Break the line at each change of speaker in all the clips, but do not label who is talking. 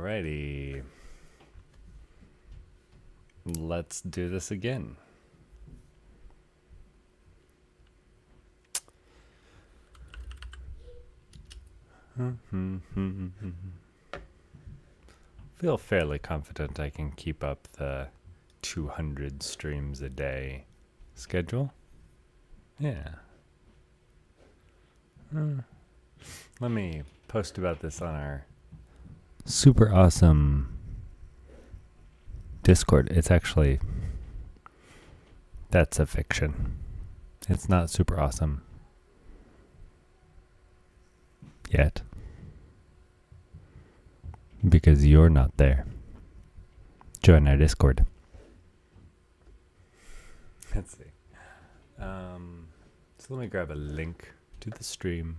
Alrighty. Let's do this again. Feel fairly confident I can keep up the 200 streams a day schedule. Yeah. Let me post about this on our super awesome Discord. It's actually, that's a fiction. It's not super awesome yet because you're not there. Join our Discord. Let's see. So let me grab a link to the stream.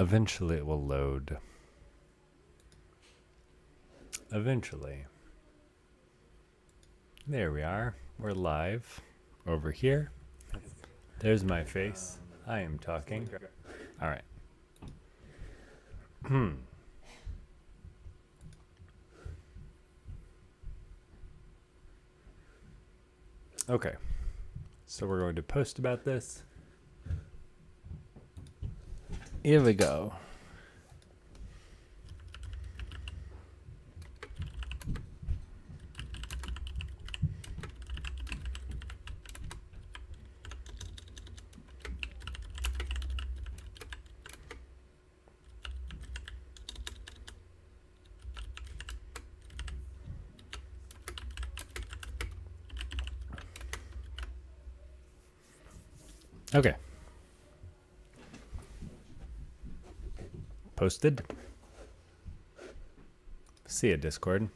Eventually it will load. Eventually. There we are. We're live over here. There's my face. I am talking. All right. Okay. So we're going to post about this. Here we go. Okay. Posted. See ya, Discord.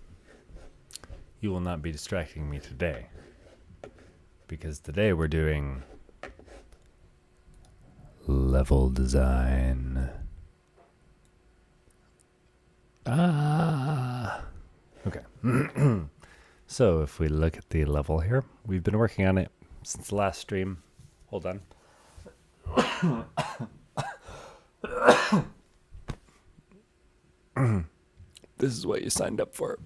You will not be distracting me today. Because today we're doing level design. Okay. So if we look at the level here, we've been working on it since the last stream. Hold on. This is what you signed up for.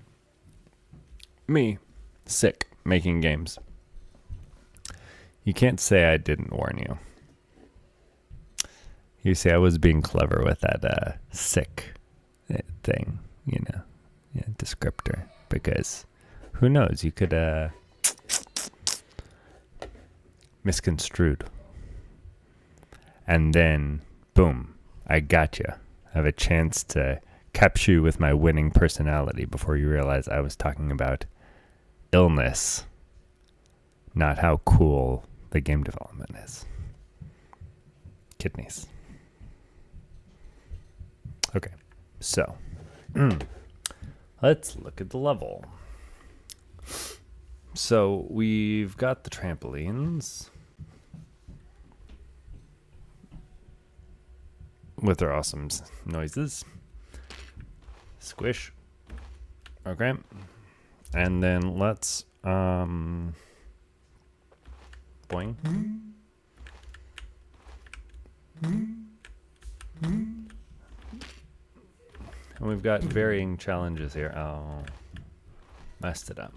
Me, sick, making games. You can't say I didn't warn you. You see, I was being clever with that sick thing, descriptor. Because who knows, you could misconstrued. And then, boom, I gotcha. I have a chance to capture you with my winning personality before you realize I was talking about illness, not how cool the game development is. Kidneys. Okay, so let's look at the level. So we've got the trampolines with their awesome noises. Squish. Okay. And then let's boing. And we've got varying challenges here. Oh, messed it up.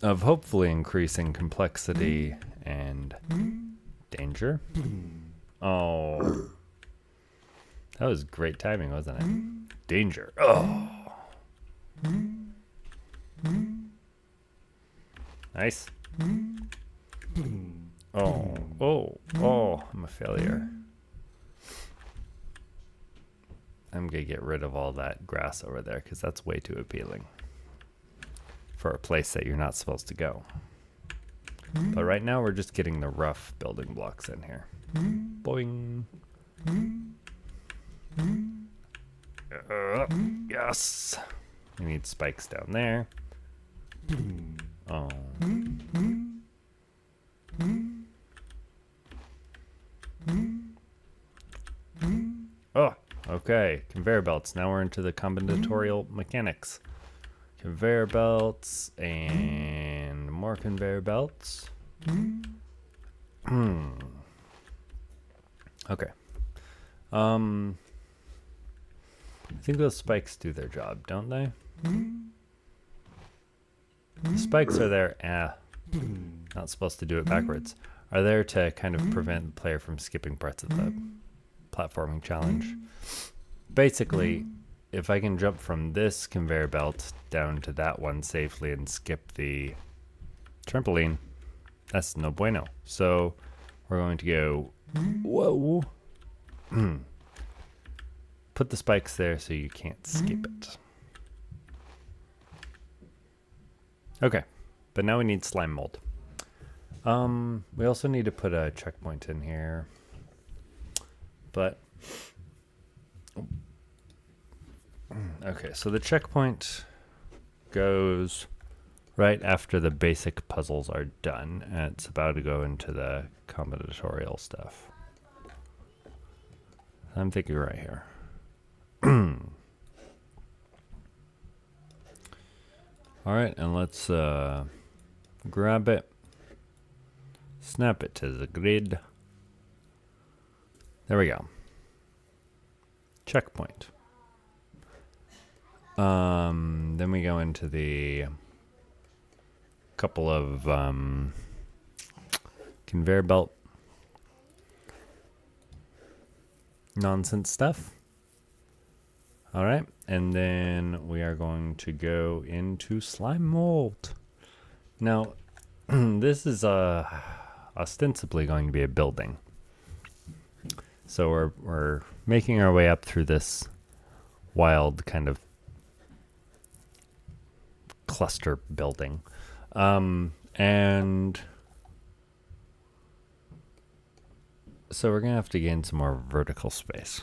Of hopefully increasing complexity and danger. Oh. That was great timing, wasn't it? Danger. Oh. Nice. Oh, I'm a failure. I'm going to get rid of all that grass over there because that's way too appealing for a place that you're not supposed to go. But right now we're just getting the rough building blocks in here. Boing. Yes. We need spikes down there. Oh. Oh, okay. Conveyor belts. Now we're into the combinatorial mechanics. Conveyor belts and more conveyor belts. Okay. I think those spikes do their job, don't they? The spikes are there. Not supposed to do it backwards. Are there to kind of prevent the player from skipping parts of the platforming challenge. Basically, if I can jump from this conveyor belt down to that one safely and skip the trampoline, that's no bueno. So we're going to go, whoa. Put the spikes there so you can't skip it. Okay, but now we need slime mold. We also need to put a checkpoint in here. But, okay, so the checkpoint goes right after the basic puzzles are done, and it's about to go into the combinatorial stuff. I'm thinking right here. All right, and let's grab it, snap it to the grid. There we go. Checkpoint. Then we go into the couple of conveyor belt nonsense stuff. All right, and then we are going to go into slime mold. Now, this is ostensibly going to be a building. So we're making our way up through this wild kind of cluster building. And so we're going to have to gain some more vertical space.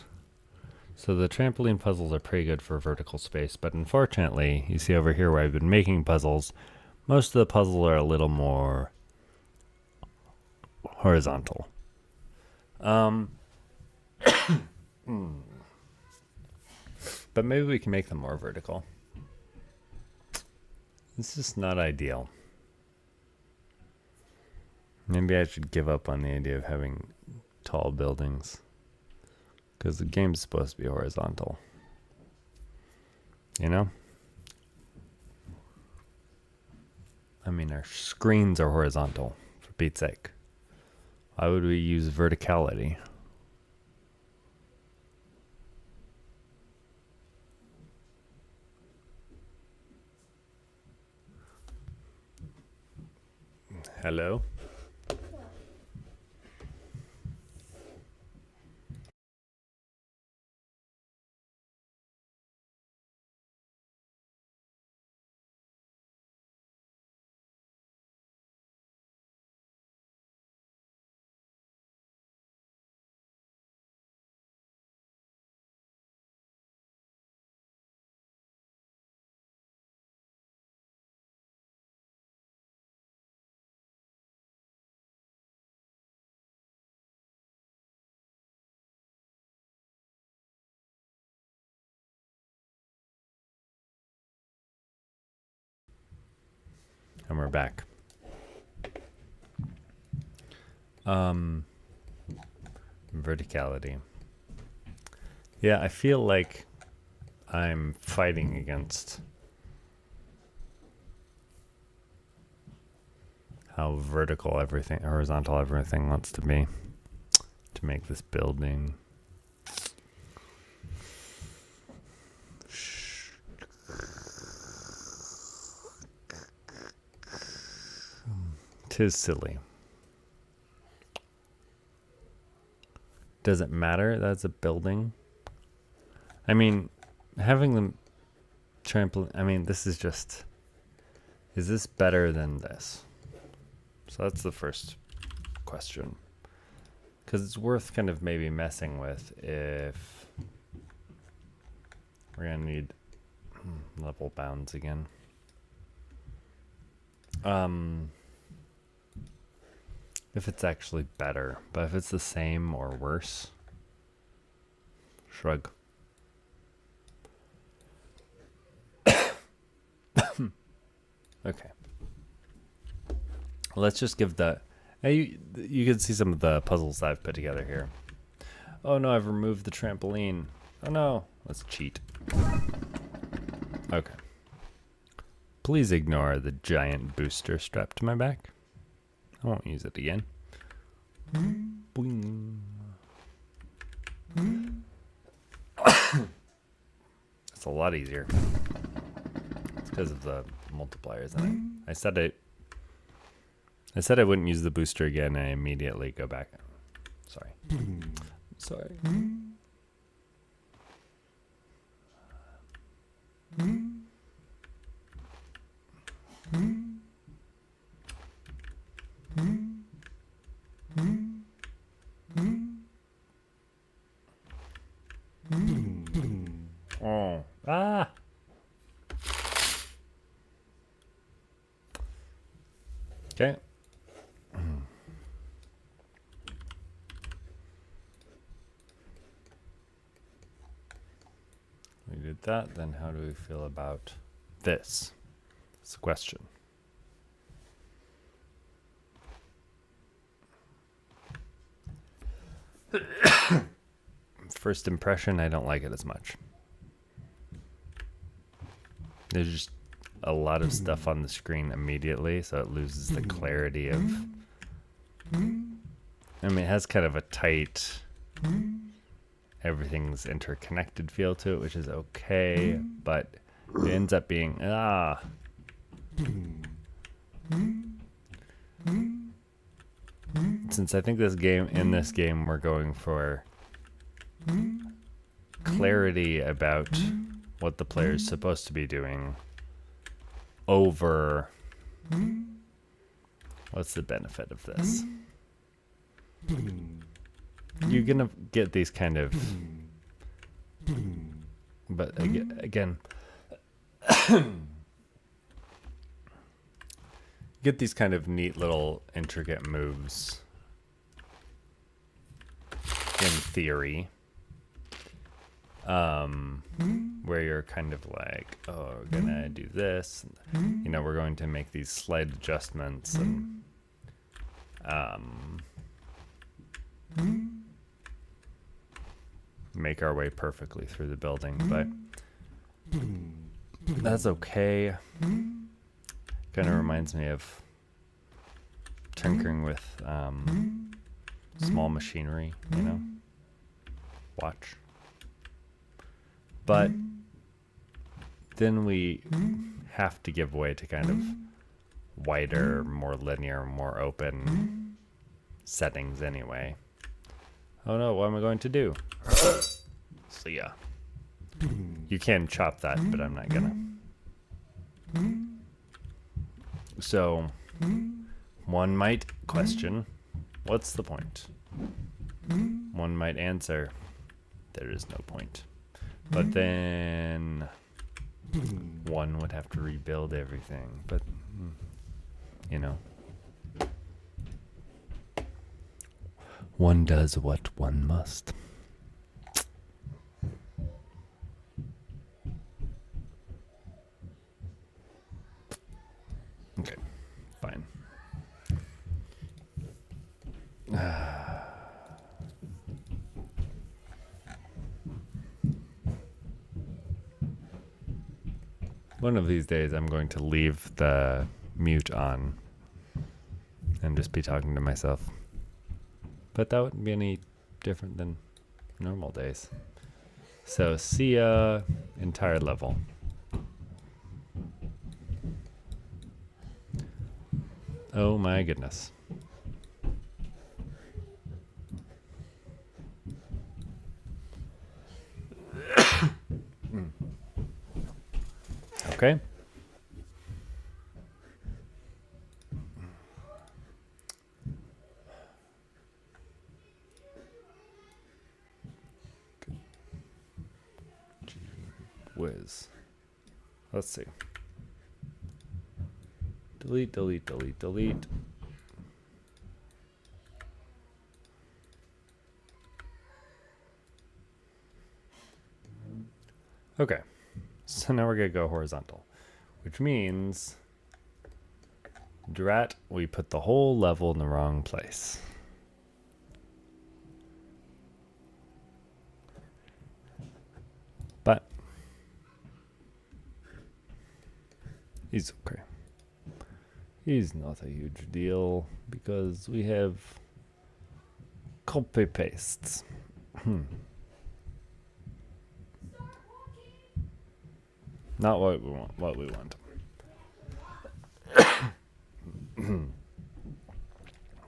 So the trampoline puzzles are pretty good for vertical space, but unfortunately, you see over here where I've been making puzzles, most of the puzzles are a little more horizontal. But maybe we can make them more vertical. It's just not ideal. Maybe I should give up on the idea of having tall buildings, because the game's supposed to be horizontal. You know? I mean, our screens are horizontal, for Pete's sake. Why would we use verticality? Hello? And we're back. Verticality. Yeah, I feel like I'm fighting against how vertical everything, horizontal everything wants to be to make this building. Tis silly. Does it matter that's a building? I mean, having them trampoline, I mean, this is just, is this better than this? So that's the first question. Because it's worth kind of maybe messing with if we're going to need level bounds again. If it's actually better, but if it's the same or worse, shrug. Okay. Let's just give the, you can see some of the puzzles I've put together here. Oh no, I've removed the trampoline. Oh no, let's cheat. Okay. Please ignore the giant booster strapped to my back. I won't use it again. Boing. It's a lot easier. It's because of the multipliers in it. I said I wouldn't use the booster again and I immediately go back. Sorry. Sorry. Oh. Ah. Okay. We did that, then how do we feel about this? That's the question. First impression, I don't like it as much. There's just a lot of stuff on the screen immediately, so it loses the clarity of... I mean, it has kind of a tight, everything's interconnected feel to it, which is okay, but it ends up being, Since I think in this game, we're going for clarity about what the player is supposed to be doing over what's the benefit of this. You're gonna get these kind of, but again, get these kind of neat little intricate moves in theory, where you're kind of like, oh, we're gonna do this, and, you know, we're going to make these slight adjustments and make our way perfectly through the building, but that's okay. Kind of reminds me of tinkering with small machinery, you know, watch. But then we have to give way to kind of wider, more linear, more open settings anyway. Oh no, what am I going to do? So yeah. You can chop that, but I'm not gonna. So, one might question, what's the point? One might answer, there is no point. But then one would have to rebuild everything. But, you know, one does what one must. Okay, fine. One of these days I'm going to leave the mute on and just be talking to myself. But that wouldn't be any different than normal days. So see ya, entire level. Oh my goodness. Okay. Gee whiz. Let's see. Delete, delete, delete, delete. Okay. So now we're going to go horizontal, which means, drat, we put the whole level in the wrong place. He's okay. He's not a huge deal because we have copy pastes. Not what we want. What we want.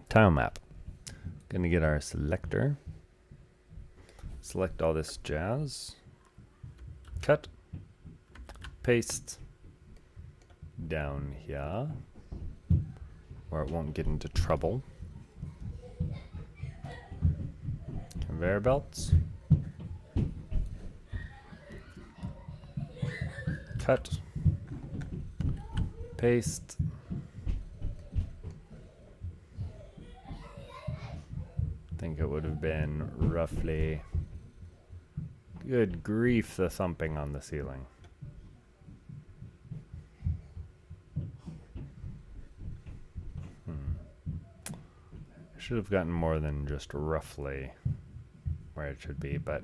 Tile map. Gonna get our selector. Select all this jazz. Cut. Paste. Down here. Where it won't get into trouble. Conveyor belts. Cut. Paste. I think it would have been roughly... Good grief, the thumping on the ceiling. I should have gotten more than just roughly where it should be, but...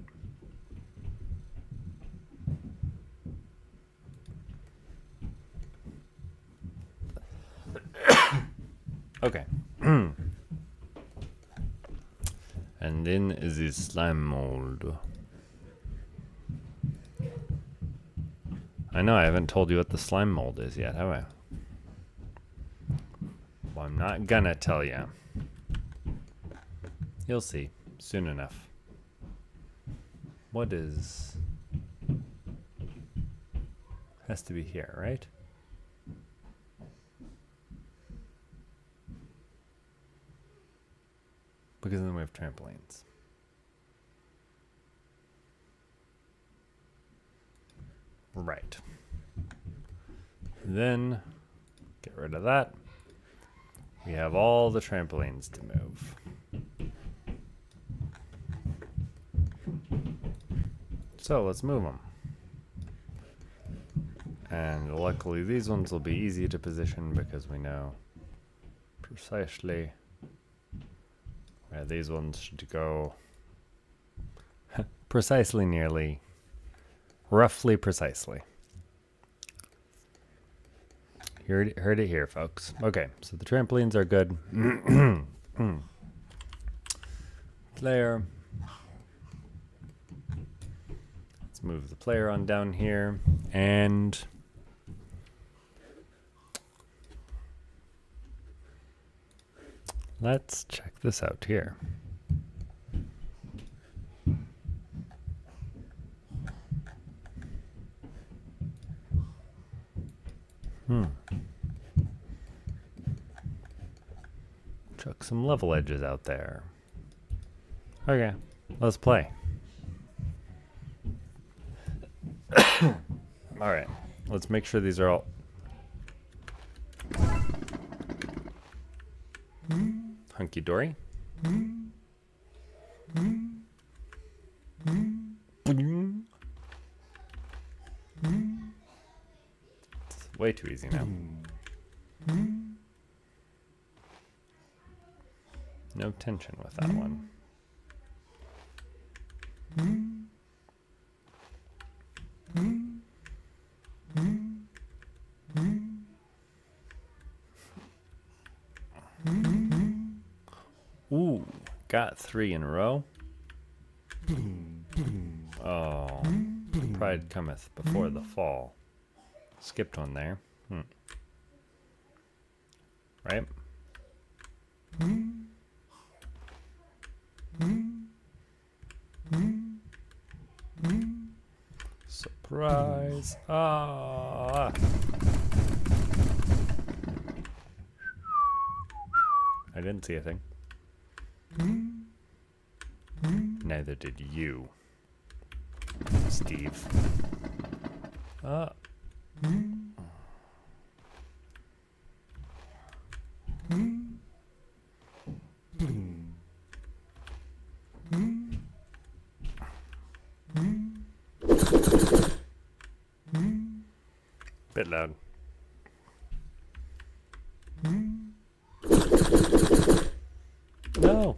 Okay. And then is the slime mold. I know I haven't told you what the slime mold is yet, have I? Well, I'm not gonna tell you. You'll see soon enough. What is... Has to be here, right? Because then we have trampolines. Right. Then, get rid of that. We have all the trampolines to move. So let's move them. And luckily these ones will be easy to position because we know precisely where these ones should go. Precisely, nearly. Roughly precisely. Heard it here, folks. Okay, so the trampolines are good. Player. Let's move the player on down here. And let's check this out here. Chuck some level edges out there. Okay, let's play. Alright, let's make sure these are all... hunky-dory. It's way too easy now. No tension with that one. Ooh, got 3 in a row. Oh, pride cometh before the fall. Skipped one there. Right? Surprise! Ah! I didn't see a thing. Neither did you, Steve. Ah. Bit loud. No.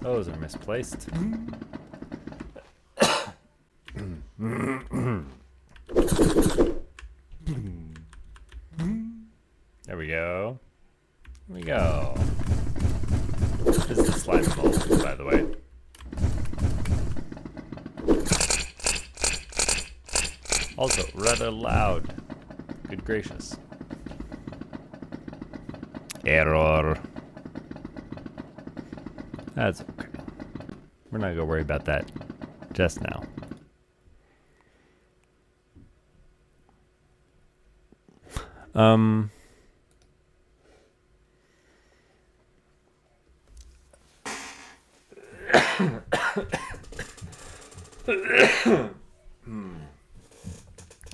Those are misplaced. rather loud. Good gracious. Error. That's okay. We're not gonna worry about that just now.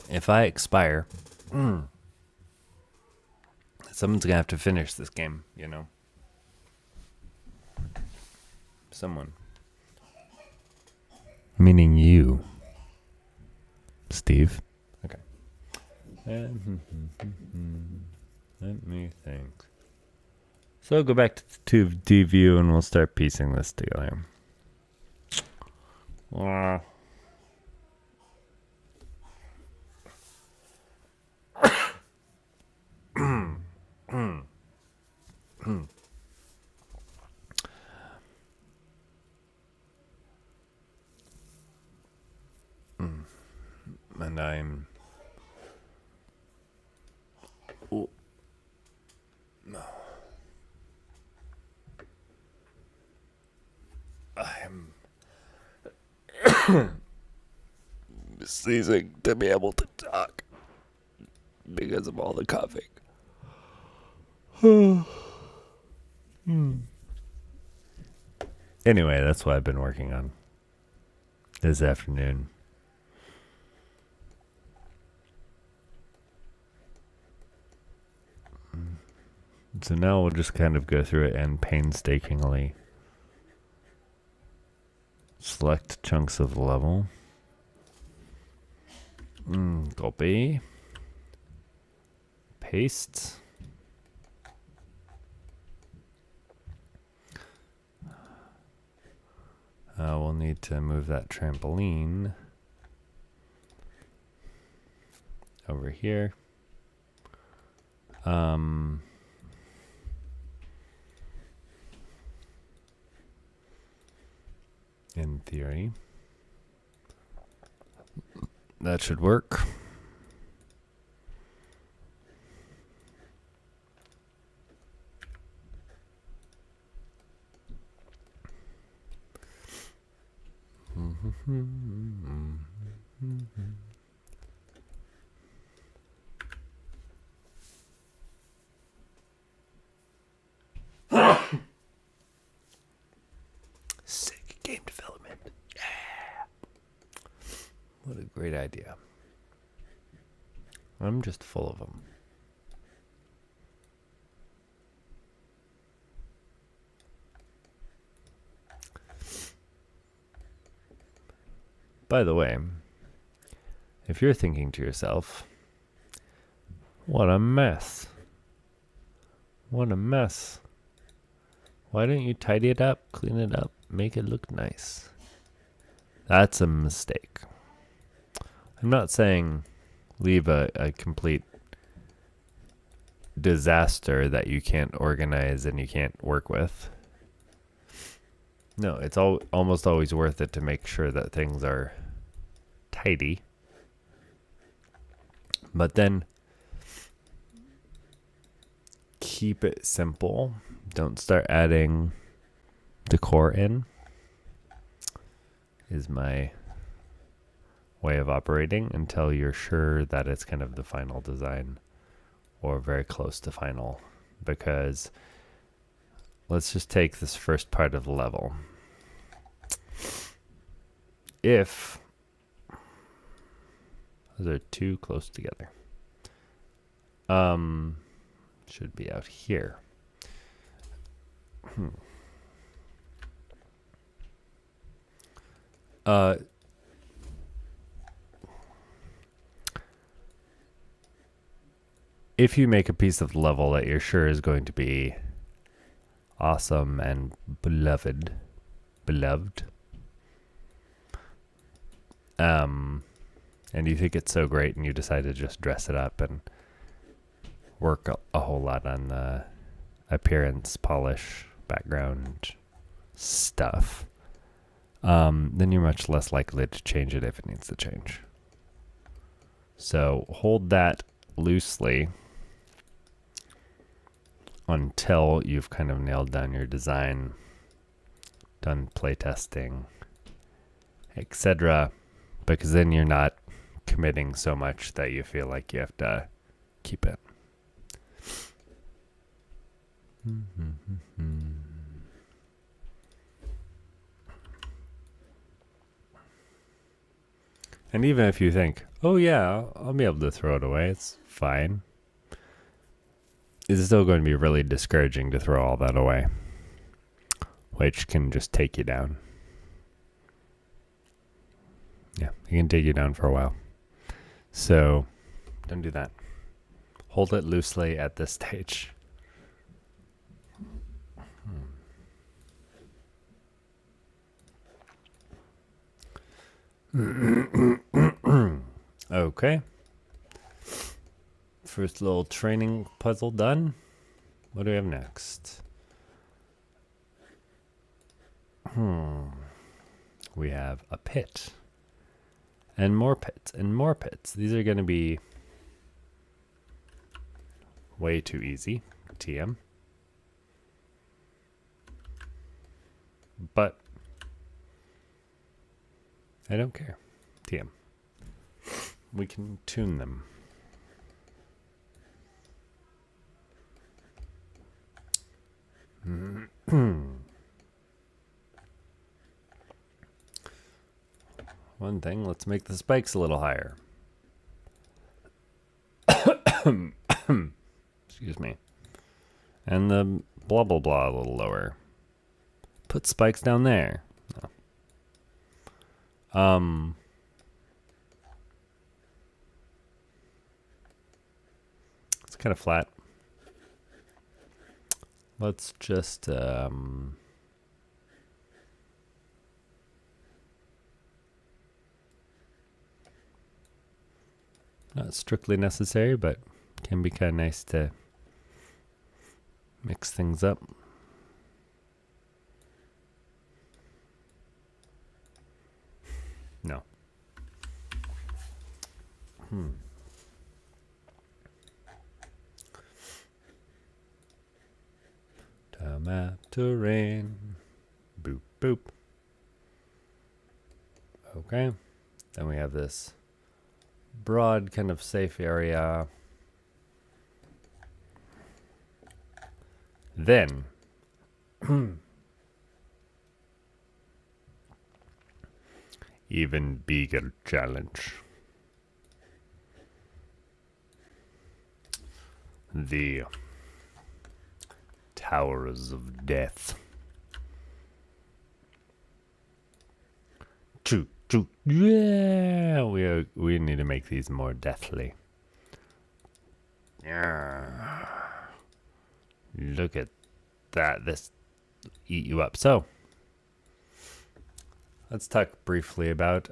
If I expire, someone's gonna have to finish this game, you know? Someone. Meaning you, Steve. Okay. Let me think. So I'll go back to the 2D view and we'll start piecing this together. And I'm ceasing to be able to talk because of all the coughing. Anyway, that's what I've been working on this afternoon. So now we'll just kind of go through it and painstakingly select chunks of the level. Copy. Paste. We'll need to move that trampoline over here. In theory, that should work. Sick game development. Yeah. What a great idea. I'm just full of them. By the way, if you're thinking to yourself, what a mess. What a mess. Why don't you tidy it up, clean it up, make it look nice? That's a mistake. I'm not saying leave a complete disaster that you can't organize and you can't work with. No, it's almost always worth it to make sure that things are tidy. But then keep it simple. Don't start adding decor in, is my way of operating until you're sure that it's kind of the final design or very close to final. Because let's just take this first part of the level. If those are too close together, should be out here. If you make a piece of the level that you're sure is going to be awesome and beloved, and you think it's so great and you decide to just dress it up and work a whole lot on the appearance, polish, background stuff, then you're much less likely to change it if it needs to change. So hold that loosely until you've kind of nailed down your design, done playtesting, etc. Because then you're not committing so much that you feel like you have to keep it. And even if you think, oh yeah, I'll be able to throw it away, it's fine, it's still going to be really discouraging to throw all that away, which can just take you down. Yeah, it can take you down for a while. So don't do that. Hold it loosely at this stage. Okay. First little training puzzle done. What do we have next? We have a pit. And more pits and more pits. These are going to be way too easy. TM. But I don't care. TM. We can tune them. One thing, let's make the spikes a little higher. Excuse me. And the blah blah blah a little lower. Put spikes down there. No. It's kind of flat. Let's just not strictly necessary, but can be kind of nice to mix things up. No. Tomato rain. Boop, boop. Okay. Then we have this broad kind of safe area. Then even bigger challenge. The Towers of Death. Choo, choo. Yeah, we need to make these more deathly. Yeah. Look at that. This eat you up. So let's talk briefly about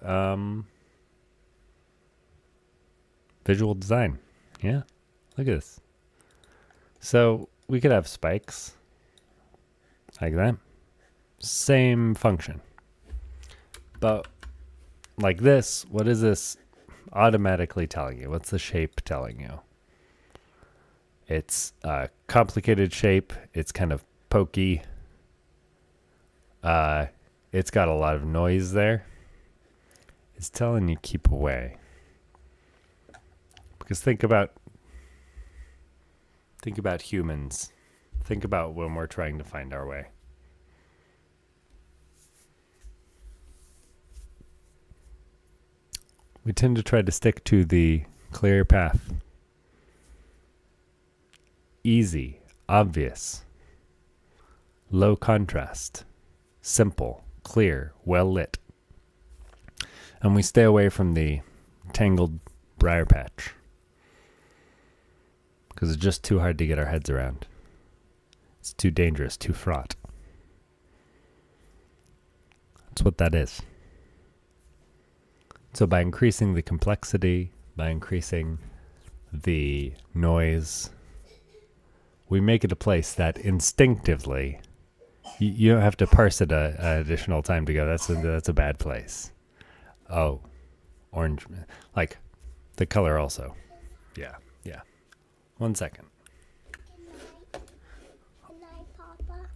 visual design. Yeah, look at this. So we could have spikes like that. Same function. But like this, what is this automatically telling you? What's the shape telling you? It's a complicated shape. It's kind of pokey. It's got a lot of noise there. It's telling you keep away. Because think about humans. Think about when we're trying to find our way. We tend to try to stick to the clear path. Easy, obvious, low contrast, simple, clear, well lit. And we stay away from the tangled briar patch because it's just too hard to get our heads around. It's too dangerous, too fraught. That's what that is. So by increasing the complexity, by increasing the noise, we make it a place that instinctively, you don't have to parse it an additional time to go, that's a bad place. Oh, orange, like The color also. Yeah, yeah. 1 second.
Good night, Papa.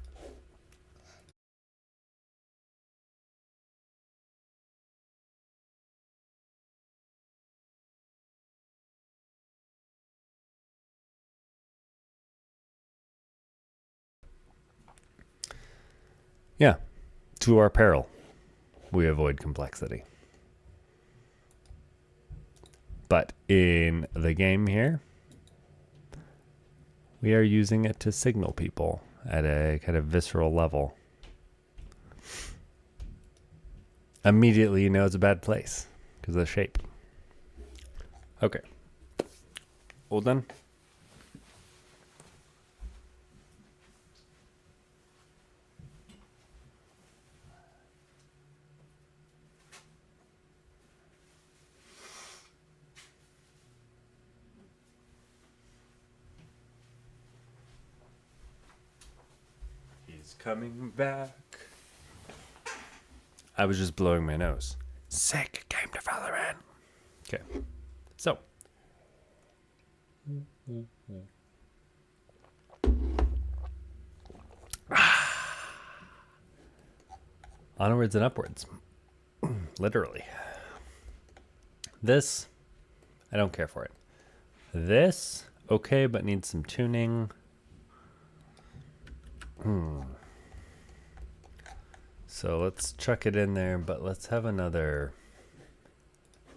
Yeah. To our peril, we avoid complexity. But in the game here, we are using it to signal people at a kind of visceral level. Immediately you know it's a bad place because of the shape. Okay. All done? He's coming back. I was just blowing my nose. Sick game development. Okay. So. Onwards and upwards. Literally. This, I don't care for it. This, okay, but needs some tuning. So let's chuck it in there, but let's have another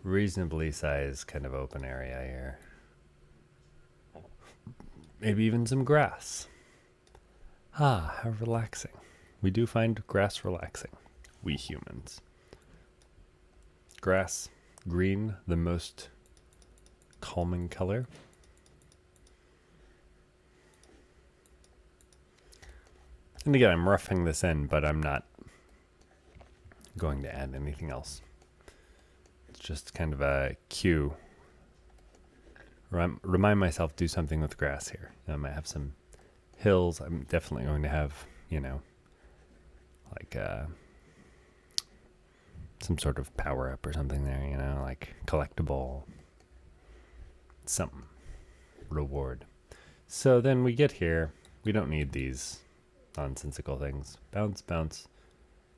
reasonably sized kind of open area here. Maybe even some grass. Ah, how relaxing. We do find grass relaxing, we humans. Grass, green, the most calming color. And again, I'm roughing this in, but I'm not going to add anything else. It's just kind of a cue. Remind myself, do something with grass here. I might have some hills. I'm definitely going to have, you know, like some sort of power up or something there, you know, like collectible something, reward. So then we get here. We don't need these nonsensical things. Bounce, bounce,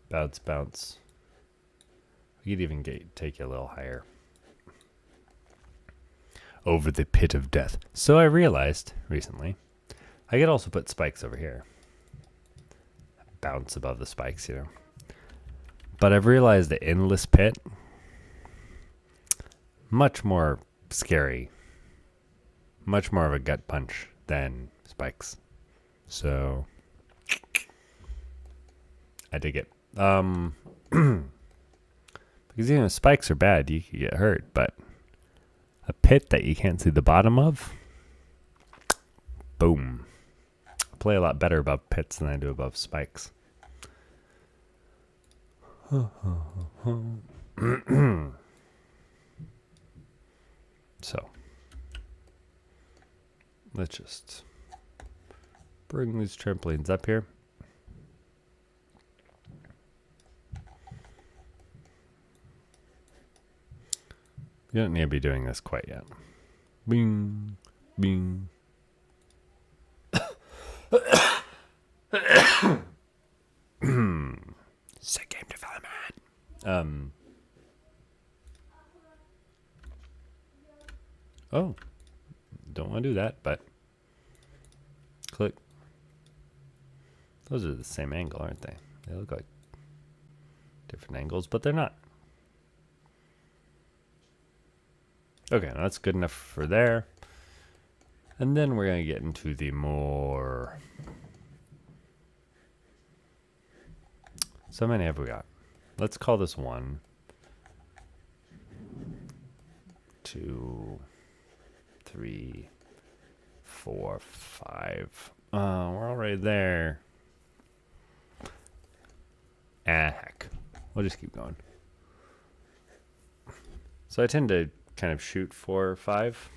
bounce, bounce. We could even take you a little higher. Over the pit of death. So I realized recently, I could also put spikes over here. Bounce above the spikes, you know. But I've realized the endless pit, much more scary. Much more of a gut punch than spikes. So I dig it. Because, you know, spikes are bad. You can get hurt, but a pit that you can't see the bottom of, boom. I play a lot better above pits than I do above spikes. So, let's just bring these trampolines up here. You don't need to be doing this quite yet. Bing, bing. Sick game development. Oh, don't want to do that, but click. Those are the same angle, aren't they? They look like different angles, but they're not. Okay, that's good enough for there. And then we're going to get into the more... So many have we got? Let's call this 1, 2, 3, 4, 5. We're already there. Heck. We'll just keep going. So I tend to kind of shoot 4 or 5.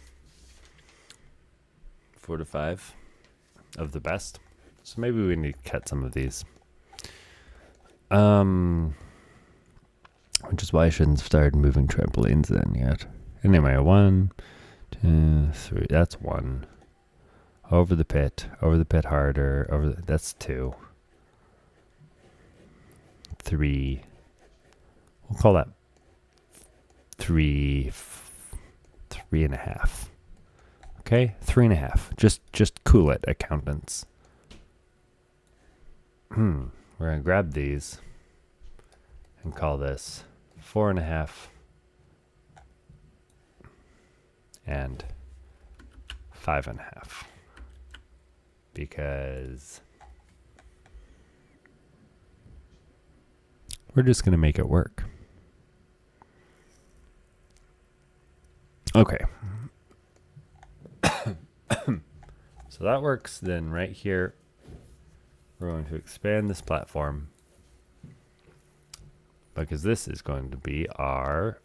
4 to 5 of the best. So maybe we need to cut some of these. Which is why I shouldn't have started moving trampolines in yet. Anyway, 1, 2, 3. That's 1. Over the pit harder. That's 2. 3. We'll call that 3.5. Okay, 3.5. Just cool it, accountants. We're gonna grab these and call this 4.5 and 5.5 because we're just gonna make it work. Okay. So that works. Then right here, we're going to expand this platform because this is going to be our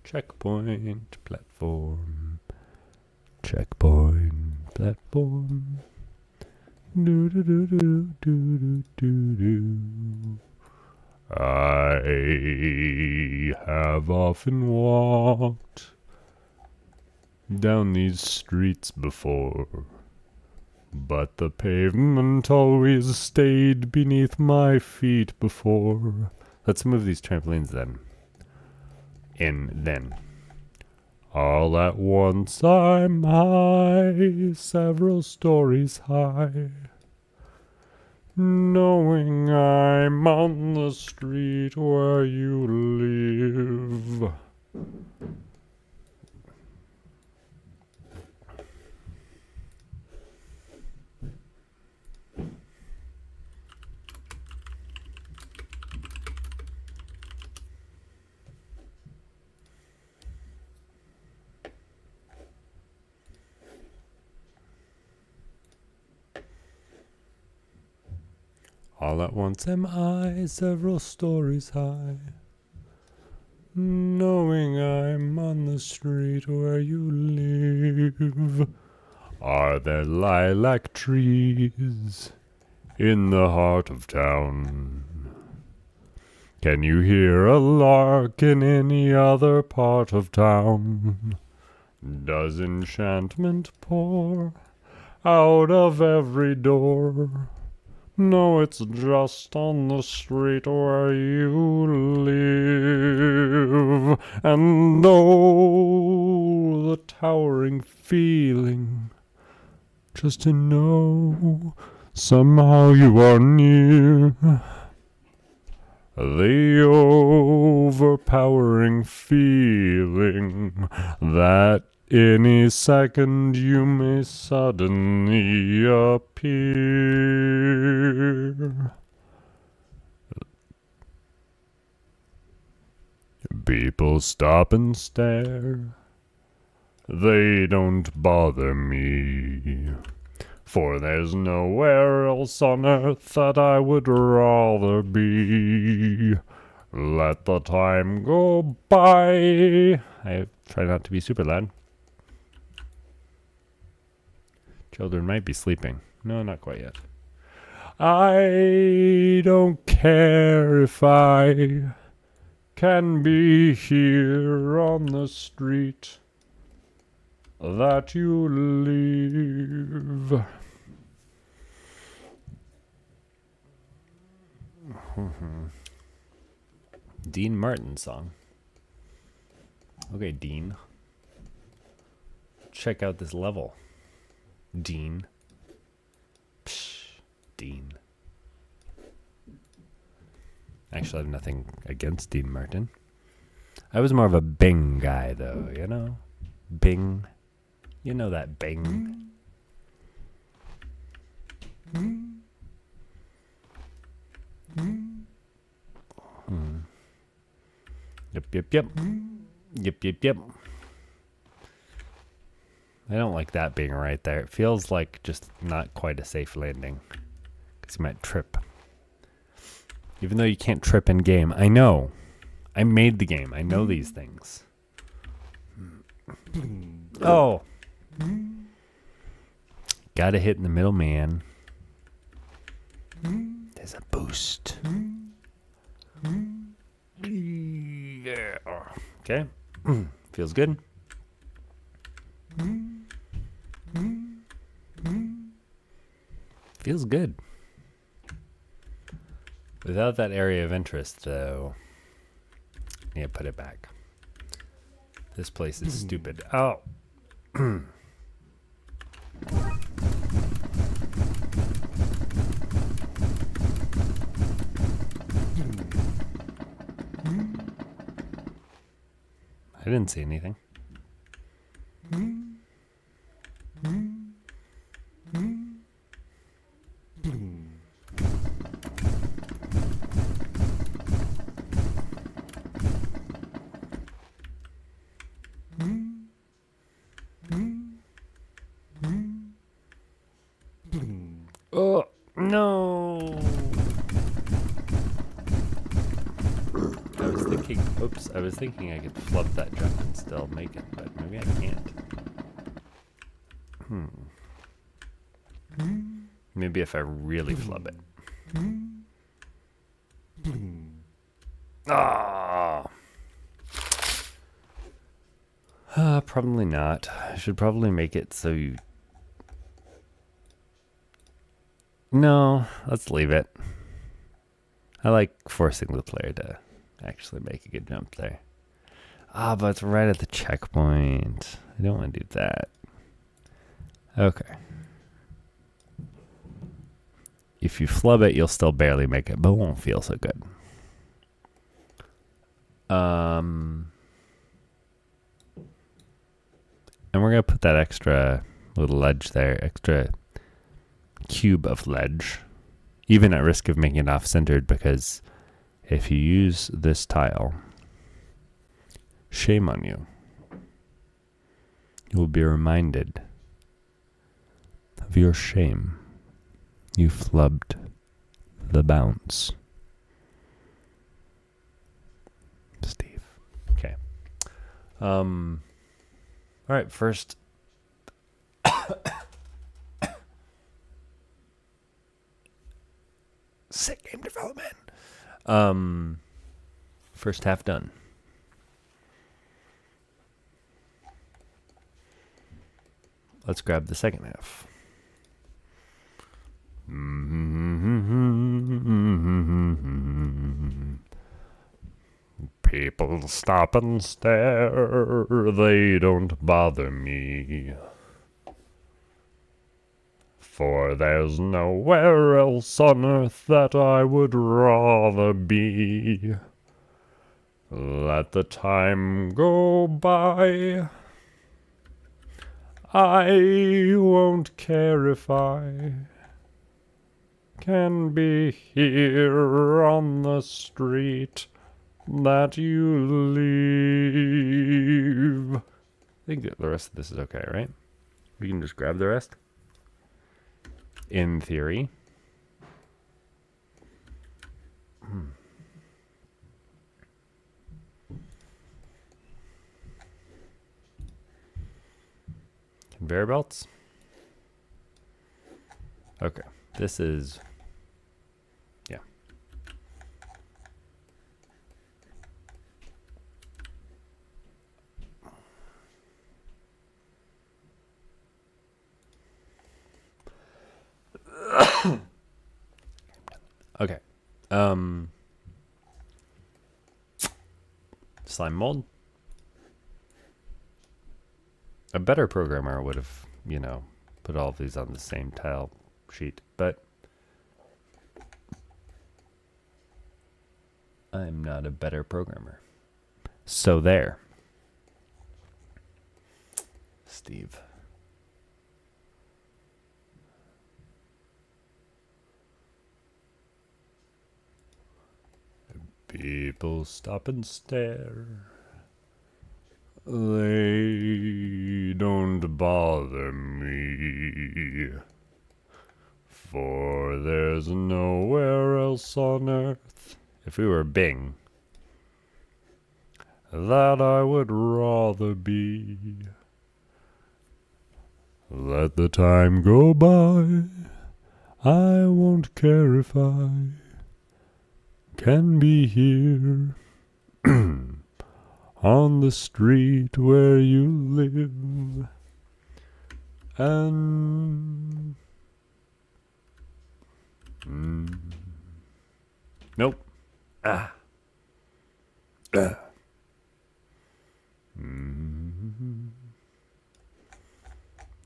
checkpoint platform. Checkpoint platform. Do do do do do do do do. I have often walked down these streets before, but the pavement always stayed beneath my feet before. Let's move these trampolines then. Then. All at once I'm high, several stories high, knowing I'm on the street where you live. All at once am I, several stories high, knowing I'm on the street where you live. Are there lilac trees in the heart of town? Can you hear a lark in any other part of town? Does enchantment pour out of every door? No, it's just on the street where you live. And oh, the towering feeling, just to know somehow you are near. The overpowering feeling that any second you may suddenly appear. People stop and stare. They don't bother me, for there's nowhere else on earth that I would rather be. Let the time go by. I try not to be super loud. Children might be sleeping. No, not quite yet. I don't care if I can be here on the street that you live. Dean Martin song. Okay, Dean. Check out this level. Dean. Psh, Dean. Actually, I have nothing against Dean Martin. I was more of a Bing guy, though, you know? Bing. You know that Bing. Yep. Yep. I don't like that being right there. It feels like just not quite a safe landing. Because you might trip. Even though you can't trip in game. I know. I made the game. I know these things. Oh. Gotta hit in the middle, man. There's a boost. Yeah. Okay. Feels good. Feels good. Without that area of interest, though, yeah, put it back. This place is stupid. Oh. I didn't see anything. Oh, no. I was thinking I could flub that jump and still make it, but maybe I can't. Maybe if I really flub it. Ah. Probably not. I should probably make it so you... No, let's leave it. I like forcing the player to actually make a good jump there. Ah, but it's right at the checkpoint. I don't want to do that. Okay. If you flub it, you'll still barely make it, but it won't feel so good. And we're going to put that extra little ledge there, extra cube of ledge, even at risk of making it off-centered, because if you use this tile, shame on you. You will be reminded of your shame. You flubbed the bounce. Steve. Okay. All right, first. Sick game development. First half done. Let's grab the second half. People stop and stare, they don't bother me. For there's nowhere else on earth that I would rather be. Let the time go by. I won't care if I can be here on the street that you leave. I think that the rest of this is okay, right? We can just grab the rest. In theory. Conveyor belts. Okay, this is, yeah. Okay. Slime mold. A better programmer would have, put all of these on the same tile sheet, but I'm not a better programmer. So there. Steve. People stop and stare. They don't bother me. For there's nowhere else on earth, if we were Bing, that I would rather be. Let the time go by. I won't care if I can be here On the street where you live. And nope. Ah.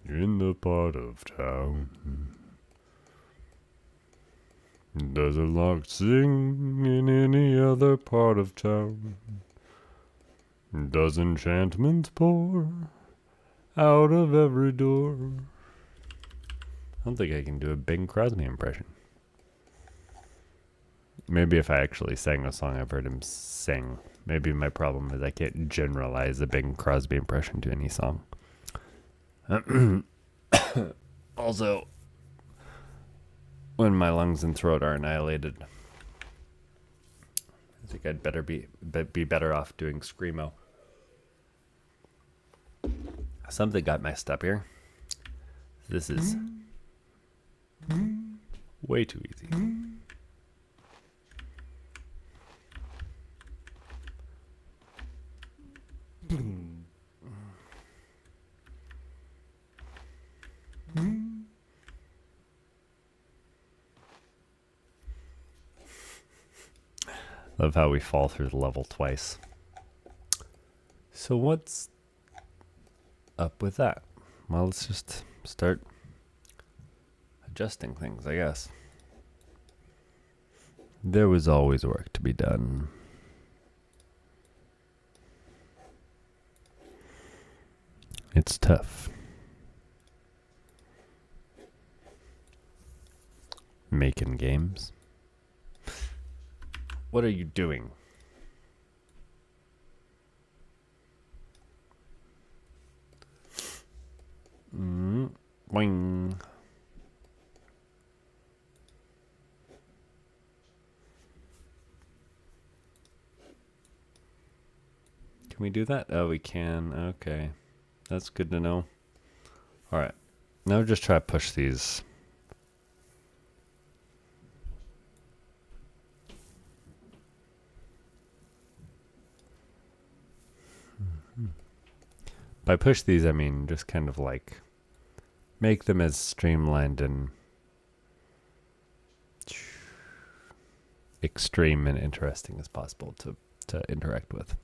In the part of town, does a lark sing in any other part of town? Does enchantment pour out of every door? I don't think I can do a Bing Crosby impression. Maybe if I actually sang a song I've heard him sing. Maybe my problem is I can't generalize a Bing Crosby impression to any song. Also, when my lungs and throat are annihilated, I think I'd better be better off doing screamo. Something got messed up here. This is way too easy. Love how we fall through the level twice. So what's up with that? Well, let's just start adjusting things, I guess. There was always work to be done. It's tough. Making games. What are you doing? Boing. Can we do that? Oh, we can. Okay. That's good to know. Alright. Now just try to push these. By push these, I mean just kind of like make them as streamlined and extreme and interesting as possible to interact with.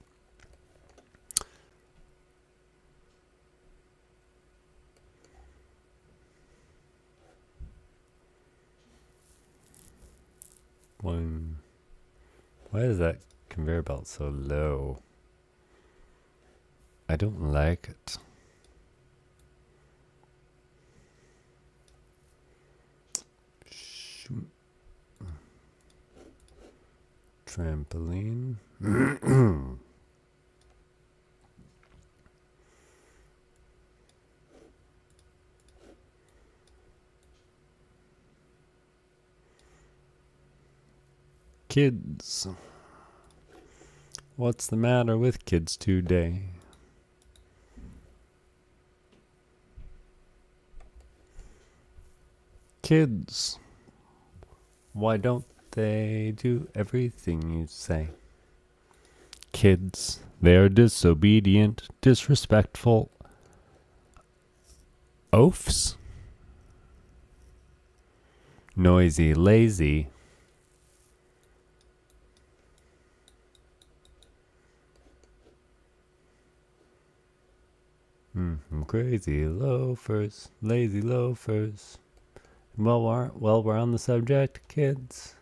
Why is that conveyor belt so low? I don't like it. Trampoline. Kids. What's the matter with kids today? Kids. Why don't they do everything you say? Kids. They are disobedient, disrespectful oafs. Noisy, lazy. Crazy loafers, lazy loafers. Well, we're on the subject, kids.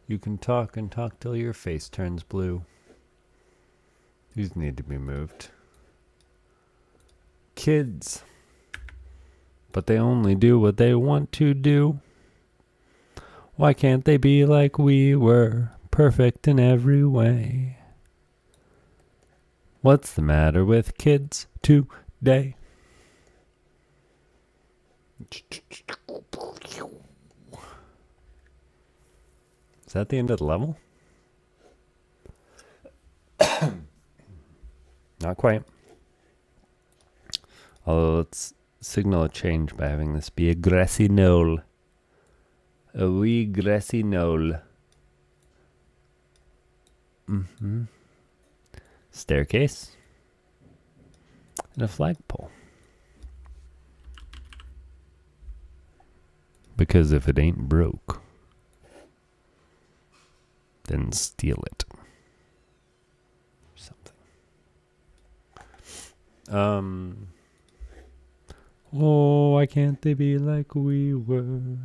You can talk and talk till your face turns blue. These need to be moved. Kids. But they only do what they want to do. Why can't they be like we were, perfect in every way? What's the matter with kids today? Is that the end of the level? Not quite. Although let's signal a change by having this be a grassy knoll. A wee grassy knoll. staircase, and a flagpole. Because if it ain't broke, then steal it. Something. Oh, why can't they be like we were?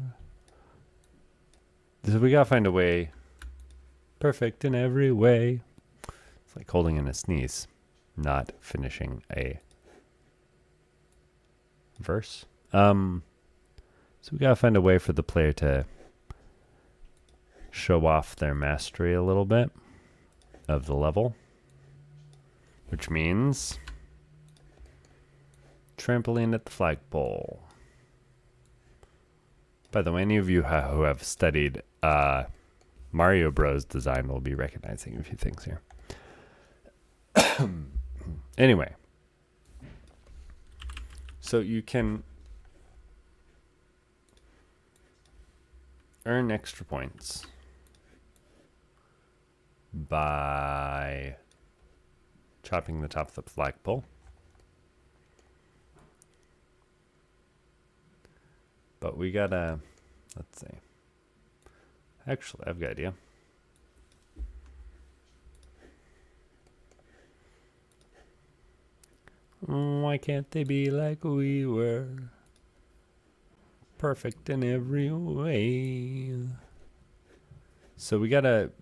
So we gotta find a way. Perfect in every way. It's like holding in a sneeze, not finishing a verse. So we gotta find a way for the player to show off their mastery a little bit of the level, which means trampoline at the flagpole. By the way, any of you who have studied Mario Bros. Design will be recognizing a few things here. Anyway, so you can earn extra points by chopping the top of the flagpole. But we gotta, let's see. Actually, I've got an idea. Why can't they be like we were? Perfect in every way. So we gotta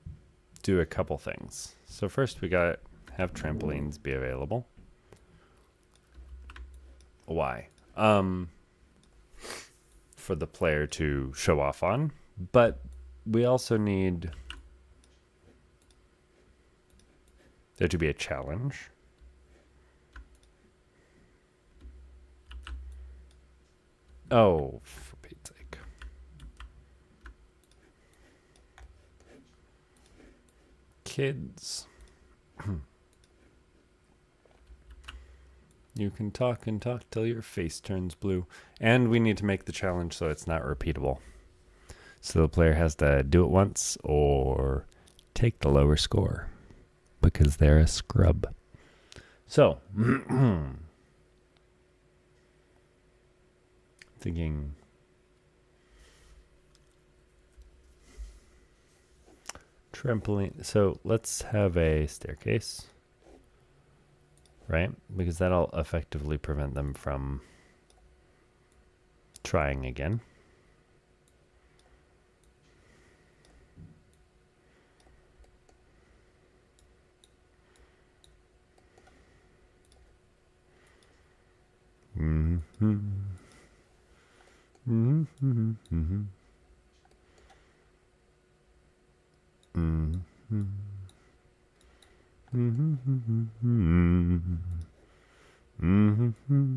do a couple things. So first we gotta have trampolines be available. Why? For the player to show off on, but we also need there to be a challenge. Oh, for Pete's sake. Kids. You can talk and talk till your face turns blue. And we need to make the challenge so it's not repeatable. So the player has to do it once or take the lower score because they're a scrub. So, thinking trampoline. So let's have a staircase, right? Because that'll effectively prevent them from trying again. Mm-hmm. Mm-hmm. Mm-hmm. Mm-hmm. Mm-hmm. Mm-hmm.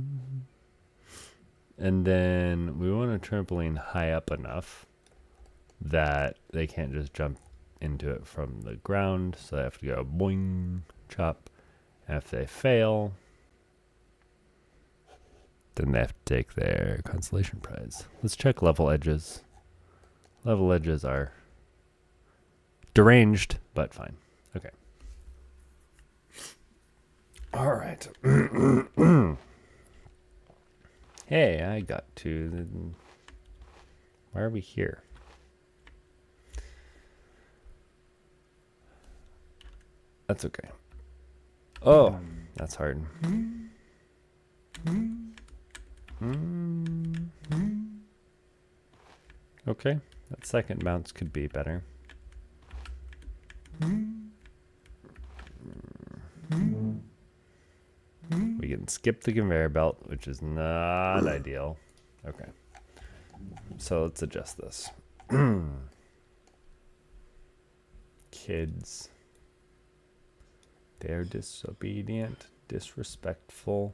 And then we want a trampoline high up enough that they can't just jump into it from the ground, so they have to go boing, chop. And if they fail, then they have to take their consolation prize. Let's check level edges. Level edges are deranged, but fine. Okay. All right. Hey, I got to the... Why are we here? That's okay. Oh, that's hard. Okay, that second bounce could be better. We can skip the conveyor belt, which is not ideal. Okay, so let's adjust this. Kids. They're disobedient, disrespectful.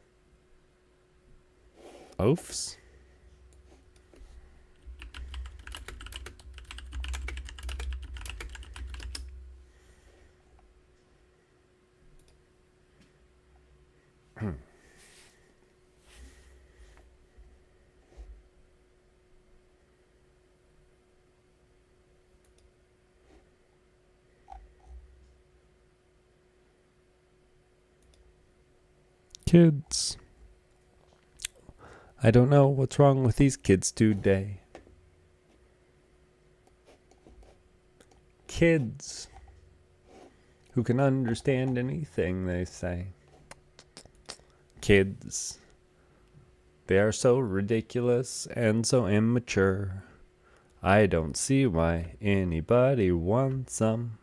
Oafs? Kids. I don't know what's wrong with these kids today. Kids who can understand anything they say. Kids. They are so ridiculous and so immature. I don't see why anybody wants them.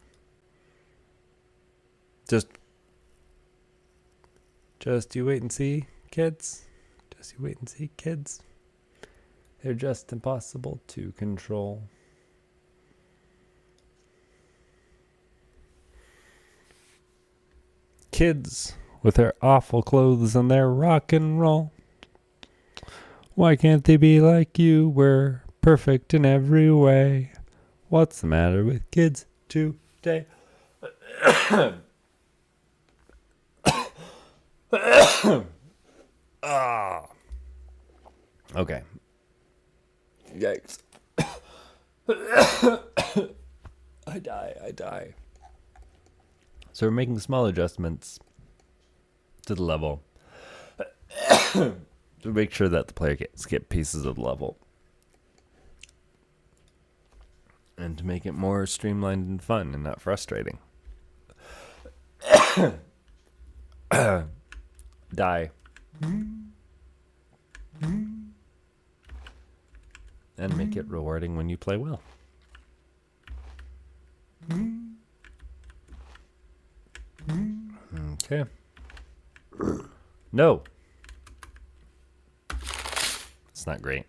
Just you wait and see, kids. Just you wait and see, kids. They're just impossible to control. Kids with their awful clothes and their rock and roll. Why can't they be like you? We're perfect in every way. What's the matter with kids today? Okay. Yikes. I die. So we're making small adjustments to the level to make sure that the player can skip pieces of the level. And to make it more streamlined and fun and not frustrating. Die. And make it rewarding when you play well. Okay. No. It's not great.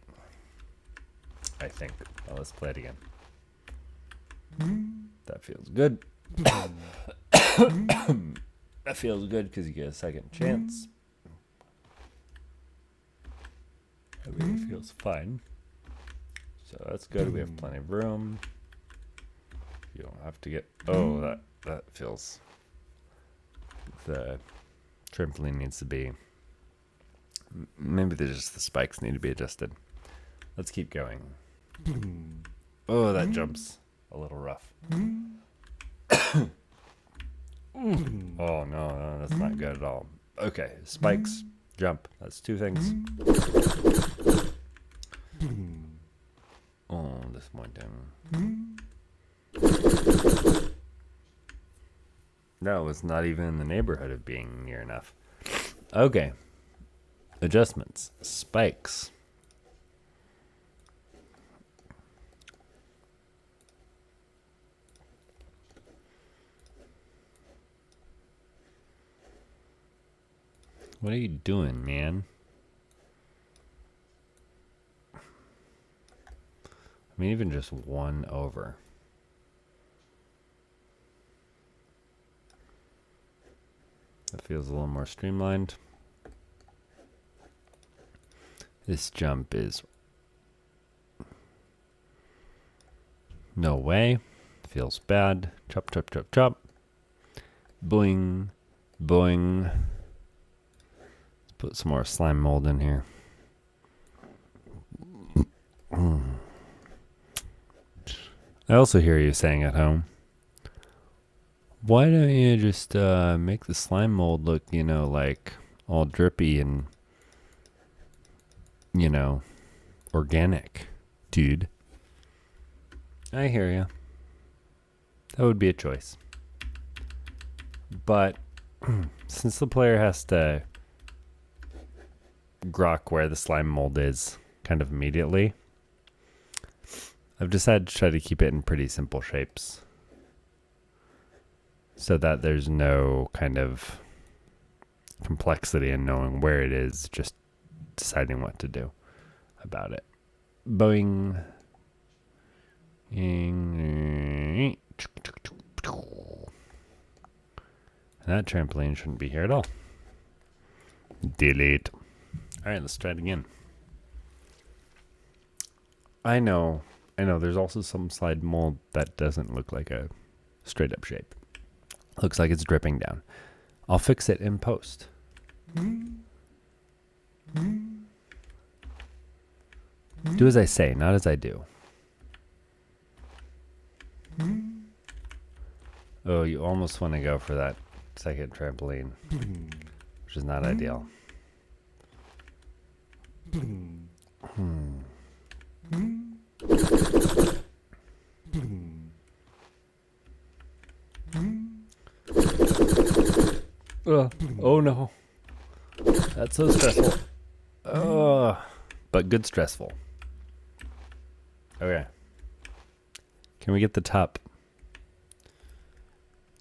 I think. Well, let's play it again. That feels good. That feels good because you get a second chance. That really feels fine. So that's good. We have plenty of room. You don't have to get... Oh, that feels... The trampoline needs to be... Maybe just the spikes need to be adjusted. Let's keep going. Oh, that jumps a little rough. Oh, no, that's not good at all. Okay, spikes, jump. That's two things. Oh, disappointing. That was not even in the neighborhood of being near enough. Okay. Adjustments. Spikes. What are you doing, man? I mean, even just one over. That feels a little more streamlined. This jump is... No way. Feels bad. Chop, chop, chop, chop. Boing. Boing. Let's put some more slime mold in here. I also hear you saying at home, why don't you just make the slime mold look, like all drippy and, organic, dude? I hear you. That would be a choice. But since the player has to grok where the slime mold is kind of immediately, I've decided to try to keep it in pretty simple shapes so that there's no kind of complexity in knowing where it is, just deciding what to do about it. Boing. And that trampoline shouldn't be here at all. Delete. All right, let's try it again. I know, there's also some slide mold that doesn't look like a straight up shape. Looks like it's dripping down. I'll fix it in post. Do as I say, not as I do. Oh, you almost want to go for that second trampoline. which is not ideal. Oh no. That's so stressful. But good stressful. Okay. Can we get the top?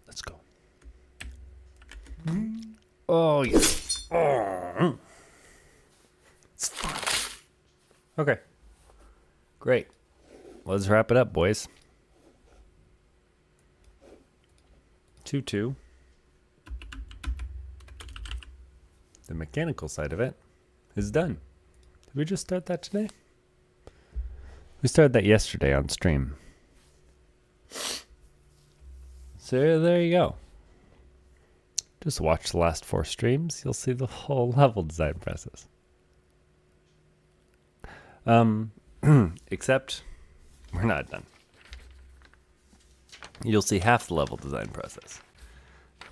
Let's go. Oh, yes. Oh. Okay. Great. Let's wrap it up, boys. 2-2. The mechanical side of it is done. Did we just start that today? We started that yesterday on stream. So there you go. Just watch the last 4 streams. You'll see the whole level design process. Except we're not done. You'll see half the level design process.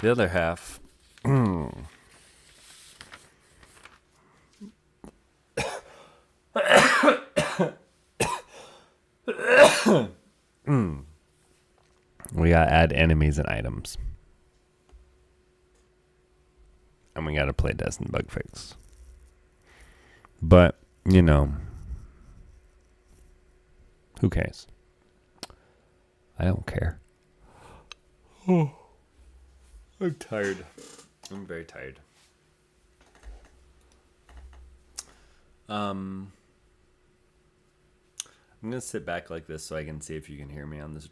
The other half... We gotta add enemies and items. And we gotta play test and bug fix. But, you know, who cares? I don't care. Oh, I'm tired. I'm very tired. I'm gonna sit back like this so I can see if you can hear me on the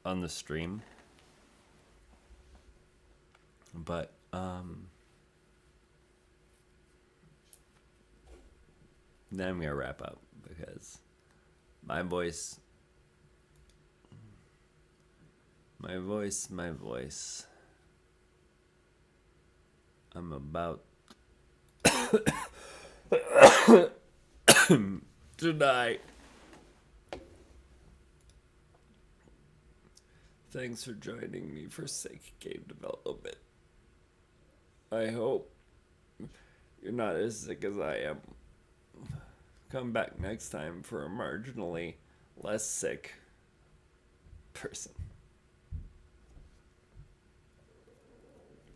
on the stream. But then I'm gonna wrap up because my voice. I'm about to die. Thanks for joining me for Sake Game Development. I hope you're not as sick as I am. Come back next time for a marginally less sick person.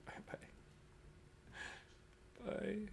Bye-bye. Bye.